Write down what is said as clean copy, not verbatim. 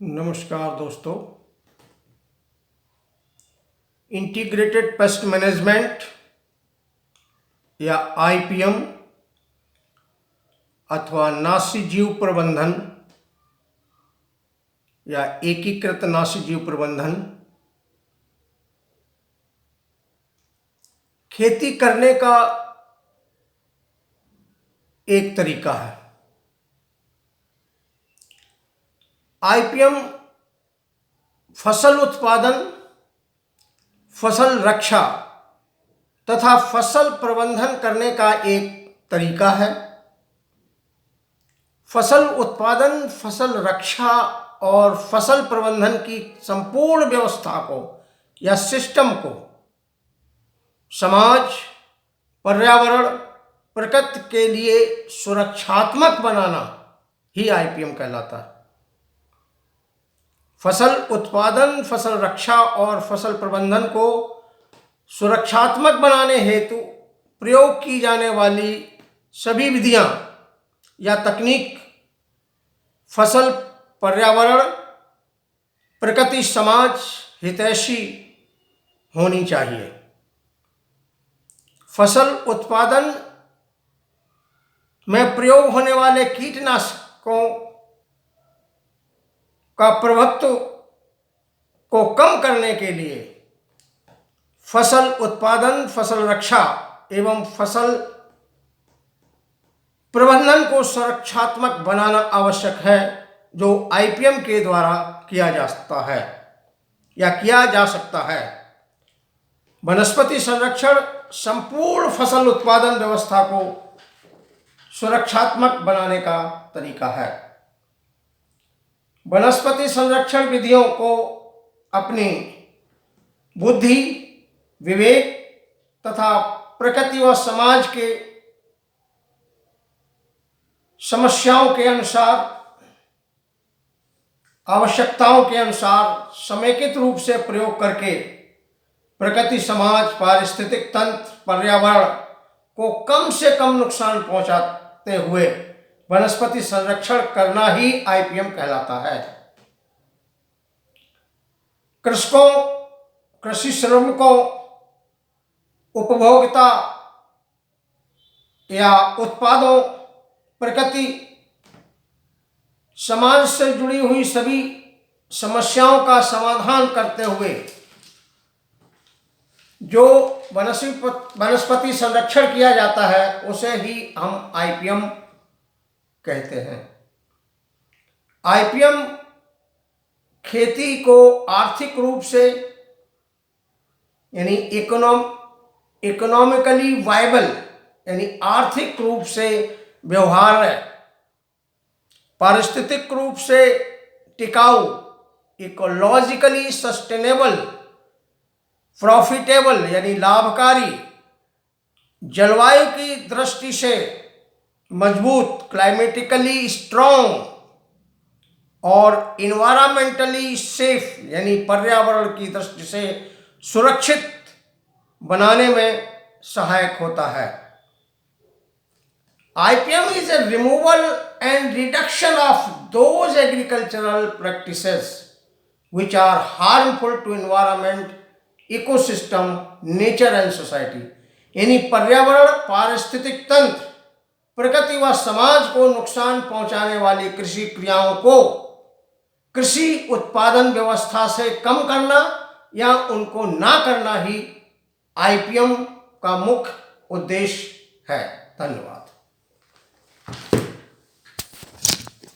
नमस्कार दोस्तों। Integrated pest management या आईपीएम अथवा नाशीजीव प्रबंधन या एकीकृत नाशीजीव प्रबंधन खेती करने का एक तरीका है। आईपीएम फसल उत्पादन, फसल रक्षा तथा फसल प्रबंधन करने का एक तरीका है। फसल उत्पादन, फसल रक्षा और फसल प्रबंधन की संपूर्ण व्यवस्था को या सिस्टम को समाज, पर्यावरण, प्रकृति के लिए सुरक्षात्मक बनाना ही आईपीएम कहलाता है। फसल उत्पादन, फसल रक्षा और फसल प्रबंधन को सुरक्षात्मक बनाने हेतु प्रयोग की जाने वाली सभी विधियां या तकनीक फसल, पर्यावरण, प्रकृति, समाज हितैषी होनी चाहिए। फसल उत्पादन में प्रयोग होने वाले कीटनाशकों का प्रभुत्व को कम करने के लिए फसल उत्पादन, फसल रक्षा एवं फसल प्रबंधन को सुरक्षात्मक बनाना आवश्यक है, जो आईपीएम के द्वारा किया जा सकता है या किया जा सकता है। वनस्पति संरक्षण संपूर्ण फसल उत्पादन व्यवस्था को सुरक्षात्मक बनाने का तरीका है। वनस्पति संरक्षण विधियों को अपनी बुद्धि, विवेक तथा प्रकृति व समाज के समस्याओं के अनुसार, आवश्यकताओं के अनुसार समेकित रूप से प्रयोग करके प्रकृति, समाज, पारिस्थितिक तंत्र, पर्यावरण को कम से कम नुकसान पहुंचाते हुए वनस्पति संरक्षण करना ही आईपीएम कहलाता है। कृषकों, कृषि श्रमिकों, उपभोक्ता या उत्पादों, प्रकृति, समाज से जुड़ी हुई सभी समस्याओं का समाधान करते हुए जो वनस्पति संरक्षण किया जाता है उसे ही हम आईपीएम कहते हैं। आईपीएम खेती को आर्थिक रूप से यानी इकोनॉमिकली वायबल यानी आर्थिक रूप से व्यवहार्य, पारिस्थितिक रूप से टिकाऊ, इकोलॉजिकली सस्टेनेबल, प्रॉफिटेबल यानी लाभकारी, जलवायु की दृष्टि से मजबूत, क्लाइमेटिकली स्ट्रॉन्ग और इन्वायरमेंटली सेफ यानी पर्यावरण की दृष्टि से सुरक्षित बनाने में सहायक होता है। IPM is a removal and reduction of those agricultural practices which are harmful to environment, ecosystem, nature and society। यानी पर्यावरण, पारिस्थितिक तंत्र, प्रकृति व समाज को नुकसान पहुंचाने वाली कृषि क्रियाओं को कृषि उत्पादन व्यवस्था से कम करना या उनको ना करना ही आईपीएम का मुख्य उद्देश्य है। धन्यवाद।